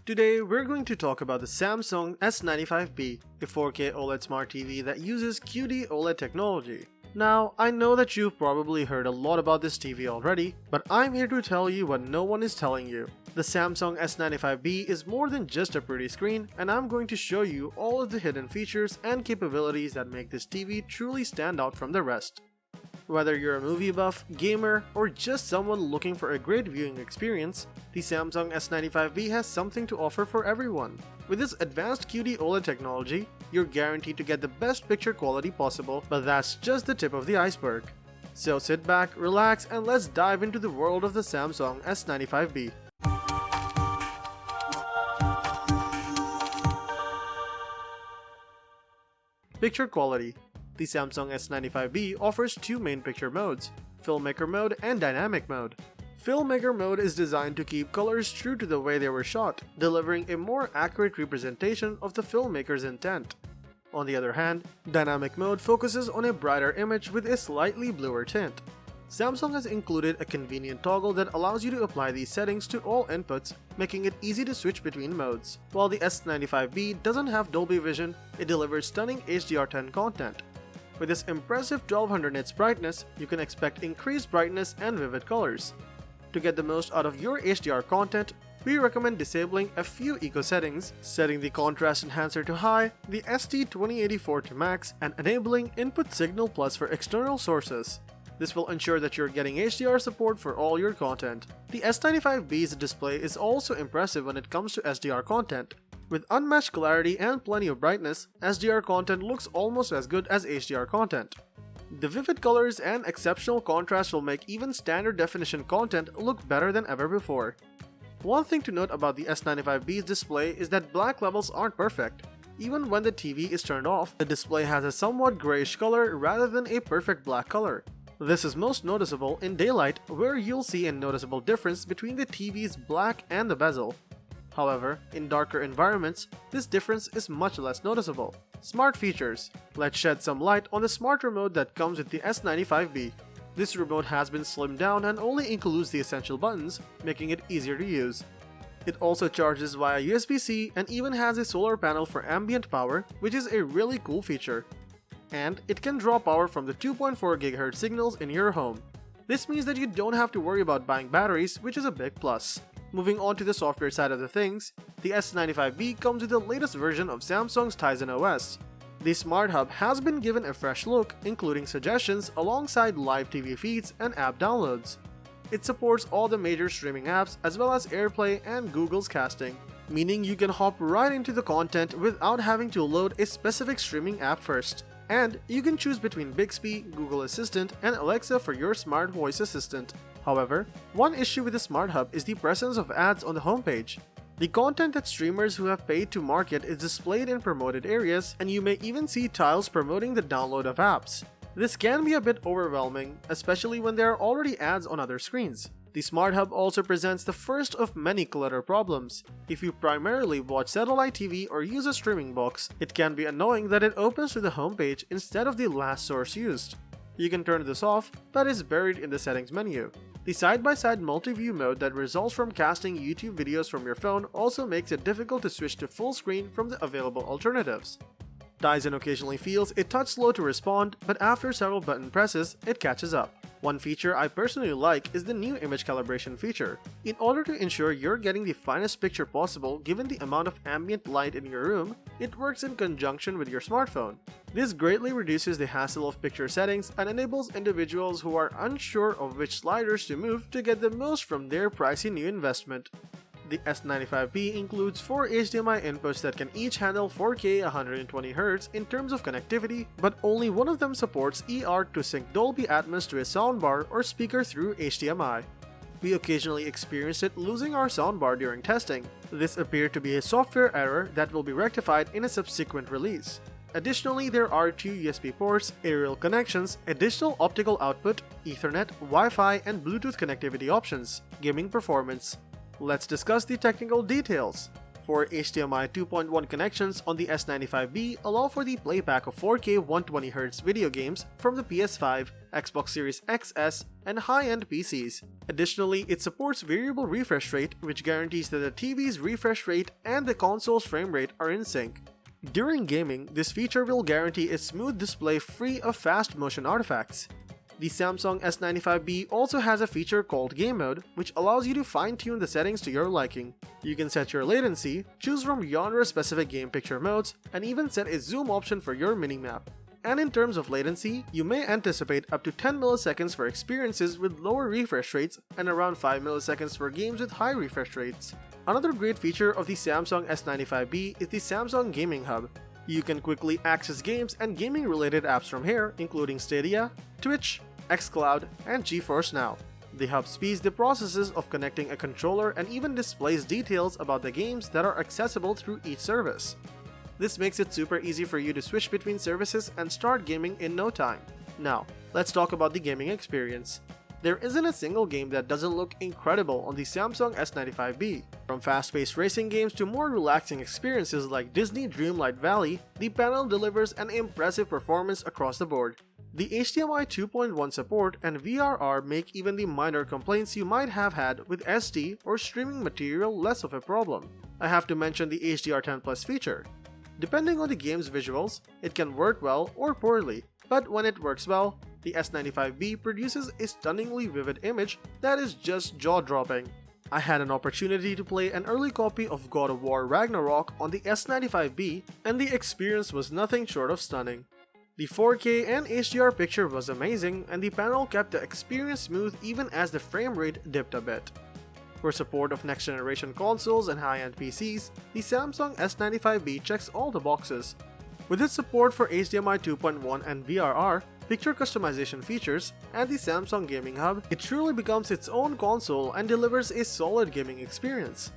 Today we're going to talk about the Samsung S95B, a 4K OLED smart TV that uses qd-oled technology. Now, I know that you've probably heard a lot about this TV already, but I'm here to tell you what no one is telling you. The Samsung S95B is more than just a pretty screen, and I'm going to show you all of the hidden features and capabilities that make this TV truly stand out from the rest. Whether you're a movie buff, gamer, or just someone looking for a great viewing experience, the Samsung S95B has something to offer for everyone. With this advanced qd-oled technology, you're guaranteed to get the best picture quality possible, but that's just the tip of the iceberg. So sit back, relax, and let's dive into the world of the Samsung S95B. Picture quality. The Samsung S95B offers two main picture modes, Filmmaker mode and Dynamic mode. Filmmaker mode is designed to keep colors true to the way they were shot, delivering a more accurate representation of the filmmaker's intent. On the other hand, Dynamic mode focuses on a brighter image with a slightly bluer tint. Samsung has included a convenient toggle that allows you to apply these settings to all inputs, making it easy to switch between modes. While the S95B doesn't have Dolby Vision, it delivers stunning HDR10 content. With this impressive 1200 nits brightness, you can expect increased brightness and vivid colors. To get the most out of your HDR content, we recommend disabling a few eco settings, setting the contrast enhancer to high, the ST2084 to max, and enabling Input Signal Plus for external sources. This will ensure that you're getting HDR support for all your content. The S95B's display is also impressive when it comes to SDR content. With unmatched clarity and plenty of brightness, SDR content looks almost as good as HDR content. The vivid colors and exceptional contrast will make even standard definition content look better than ever before. One thing to note about the S95B's display is that black levels aren't perfect. Even when the TV is turned off, the display has a somewhat grayish color rather than a perfect black color. This is most noticeable in daylight, where you'll see a noticeable difference between the TV's black and the bezel. However, in darker environments, this difference is much less noticeable. Smart features. Let's shed some light on the smart remote that comes with the S95B. This remote has been slimmed down and only includes the essential buttons, making it easier to use. It also charges via USB-C and even has a solar panel for ambient power, which is a really cool feature. And it can draw power from the 2.4 GHz signals in your home. This means that you don't have to worry about buying batteries, which is a big plus. Moving on to the software side of the things, the S95B comes with the latest version of Samsung's Tizen OS. The Smart Hub has been given a fresh look, including suggestions alongside live TV feeds and app downloads. It supports all the major streaming apps as well as AirPlay and Google's casting, meaning you can hop right into the content without having to load a specific streaming app first. And you can choose between Bixby, Google Assistant, and Alexa for your smart voice assistant. However, one issue with the Smart Hub is the presence of ads on the homepage. The content that streamers who have paid to market is displayed in promoted areas, and you may even see tiles promoting the download of apps. This can be a bit overwhelming, especially when there are already ads on other screens. The Smart Hub also presents the first of many clutter problems. If you primarily watch satellite TV or use a streaming box, it can be annoying that it opens to the homepage instead of the last source used. You can turn this off, but it's buried in the settings menu. The side-by-side multi-view mode that results from casting YouTube videos from your phone also makes it difficult to switch to full screen from the available alternatives. Tizen occasionally feels a touch slow to respond, but after several button presses, it catches up. One feature I personally like is the new image calibration feature. In order to ensure you're getting the finest picture possible given the amount of ambient light in your room, it works in conjunction with your smartphone. This greatly reduces the hassle of picture settings and enables individuals who are unsure of which sliders to move to get the most from their pricey new investment. The S95B includes 4 HDMI inputs that can each handle 4K 120Hz in terms of connectivity, but only one of them supports eARC to sync Dolby Atmos to a soundbar or speaker through HDMI. We occasionally experienced it losing our soundbar during testing. This appeared to be a software error that will be rectified in a subsequent release. Additionally, there are 2 USB ports, aerial connections, additional optical output, Ethernet, Wi-Fi, and Bluetooth connectivity options. Gaming performance. Let's discuss the technical details. 4 HDMI 2.1 connections on the S95B allow for the playback of 4K 120Hz video games from the PS5, Xbox Series XS, and high-end PCs. Additionally, it supports variable refresh rate, which guarantees that the TV's refresh rate and the console's frame rate are in sync. During gaming, this feature will guarantee a smooth display free of fast motion artifacts. The Samsung S95B also has a feature called Game Mode, which allows you to fine-tune the settings to your liking. You can set your latency, choose from genre-specific game picture modes, and even set a zoom option for your minimap. And in terms of latency, you may anticipate up to 10 milliseconds for experiences with lower refresh rates and around 5 milliseconds for games with high refresh rates. Another great feature of the Samsung S95B is the Samsung Gaming Hub. You can quickly access games and gaming-related apps from here, including Stadia, Twitch, xCloud, and GeForce Now. The hub speeds the processes of connecting a controller and even displays details about the games that are accessible through each service. This makes it super easy for you to switch between services and start gaming in no time. Now, let's talk about the gaming experience. There isn't a single game that doesn't look incredible on the Samsung S95B. From fast-paced racing games to more relaxing experiences like Disney Dreamlight Valley, the panel delivers an impressive performance across the board. The HDMI 2.1 support and VRR make even the minor complaints you might have had with SD or streaming material less of a problem. I have to mention the HDR10 Plus feature. Depending on the game's visuals, it can work well or poorly, but when it works well, the S95B produces a stunningly vivid image that is just jaw-dropping. I had an opportunity to play an early copy of God of War Ragnarok on the S95B, and the experience was nothing short of stunning. The 4K and HDR picture was amazing, and the panel kept the experience smooth even as the frame rate dipped a bit. For support of next-generation consoles and high-end PCs, the Samsung S95B checks all the boxes. With its support for HDMI 2.1 and VRR, picture customization features, and the Samsung Gaming Hub, it truly becomes its own console and delivers a solid gaming experience.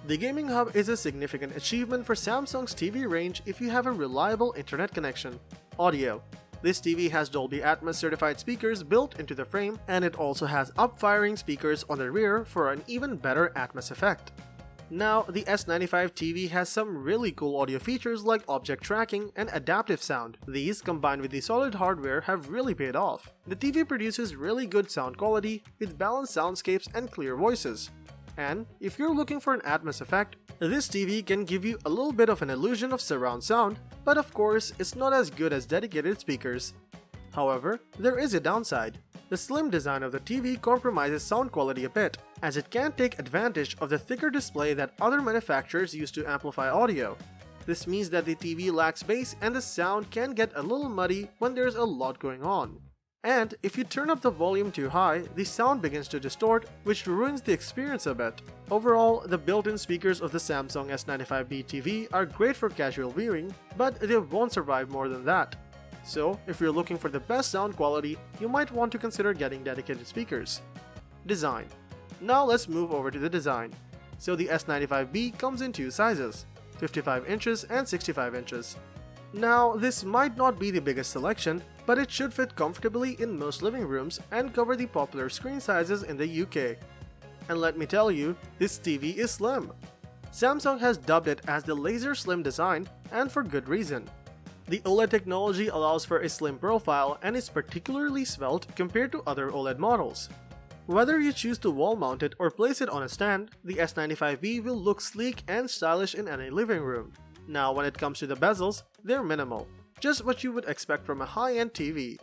The Gaming Hub is a significant achievement for Samsung's TV range if you have a reliable internet connection. Audio. This TV has Dolby Atmos certified speakers built into the frame, and it also has up-firing speakers on the rear for an even better Atmos effect. Now, the S95 TV has some really cool audio features like object tracking and adaptive sound. These, combined with the solid hardware, have really paid off. The TV produces really good sound quality with balanced soundscapes and clear voices. And if you're looking for an Atmos effect, this TV can give you a little bit of an illusion of surround sound, but of course, it's not as good as dedicated speakers. However, there is a downside. The slim design of the TV compromises sound quality a bit, as it can't take advantage of the thicker display that other manufacturers use to amplify audio. This means that the TV lacks bass and the sound can get a little muddy when there's a lot going on. And if you turn up the volume too high, the sound begins to distort, which ruins the experience a bit. Overall, the built-in speakers of the Samsung S95B TV are great for casual viewing, but they won't survive more than that. So, if you're looking for the best sound quality, you might want to consider getting dedicated speakers. Design. Now let's move over to the design. So the S95B comes in two sizes, 55 inches and 65 inches. Now, this might not be the biggest selection, but it should fit comfortably in most living rooms and cover the popular screen sizes in the UK. And let me tell you, this TV is slim. Samsung has dubbed it as the laser slim design, and for good reason. The OLED technology allows for a slim profile and is particularly svelte compared to other OLED models. Whether you choose to wall mount it or place it on a stand, the S95B will look sleek and stylish in any living room. Now, when it comes to the bezels, they're minimal, just what you would expect from a high-end TV.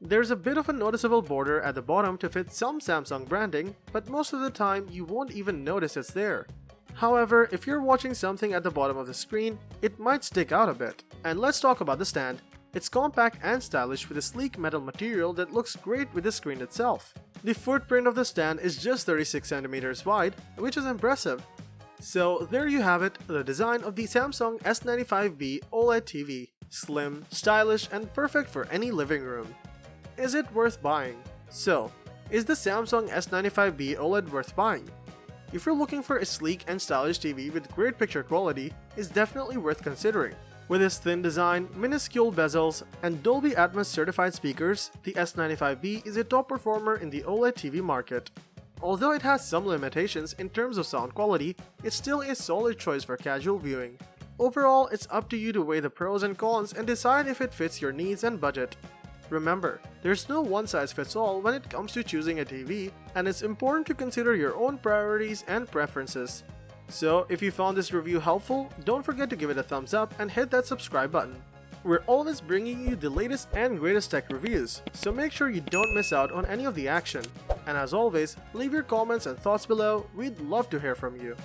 There's a bit of a noticeable border at the bottom to fit some Samsung branding, but most of the time you won't even notice it's there. However, if you're watching something at the bottom of the screen, it might stick out a bit. And let's talk about the stand. It's compact and stylish with a sleek metal material that looks great with the screen itself. The footprint of the stand is just 36 cm wide, which is impressive. So there you have it, the design of the Samsung S95B OLED TV. Slim, stylish, and perfect for any living room. Is it worth buying? So, is the Samsung S95B OLED worth buying? If you're looking for a sleek and stylish TV with great picture quality, it's definitely worth considering. With its thin design, minuscule bezels, and Dolby Atmos certified speakers, the S95B is a top performer in the OLED TV market. Although it has some limitations in terms of sound quality, it's still a solid choice for casual viewing. Overall, it's up to you to weigh the pros and cons and decide if it fits your needs and budget. Remember, there's no one-size-fits-all when it comes to choosing a TV, and it's important to consider your own priorities and preferences. So, if you found this review helpful, don't forget to give it a thumbs up and hit that subscribe button. We're always bringing you the latest and greatest tech reviews, so make sure you don't miss out on any of the action. And as always, leave your comments and thoughts below, we'd love to hear from you.